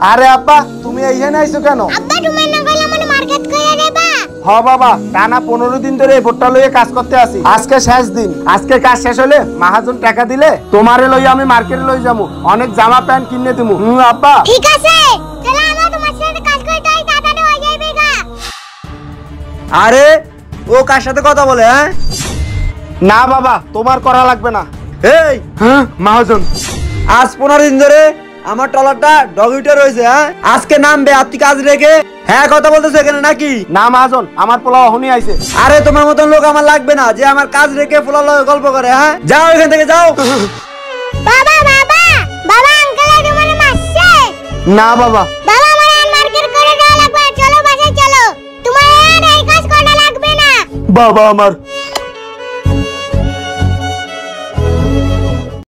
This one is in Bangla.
আরে আব্বা তুমি এইখানে আইছো কেন? আব্বা তুমি না কইলা মানে মার্কেট কইরা দেবা। হ বাবা, টানা 15 দিন ধরে এই ভুট্টা লইয়ে কাজ করতে আসি। আজকে শেষ দিন। আজকে কাজ শেষ হলে মহাজন টাকা দিলে তোমারে লইয়া আমি মার্কেটে লই যামু, অনেক জামা প্যান্ট কিনে দিমু। আব্বা ঠিক আছে, চলো আমরা তোমার সাথে কাজ করতে হই, তাড়াতাড়ি হয়ে যাবে গা। আরে ও কার সাথে কথা বলে? হ্যাঁ না বাবা, তোমার করা লাগবে না। এই হ্যাঁ মহাজন, আজ 15 দিন ধরে আমার ট্রলারটা ডগিটা রয়েছে। হ্যাঁ আজকে নামবে, আপনি কাজ রেখে হ্যাঁ কথা বলতেছে এখানে নাকি? না মহাজন, আমার পোলা অহনি আইছে। আরে তোমার মতন লোক আমার লাগবে না যে আমার কাজ রেখে ফুলা লগে গল্প করে। হ্যাঁ যাও এখান থেকে যাও। বাবা বাবা বাবা আঙ্কেল তোমার মারছে। না বাবা, বাবা আমার আর মার্কেট করে দেওয়া লাগবে, চলো বাসায় চলো, তোমার আর এই কাজ করা লাগবে না। বাবা আমার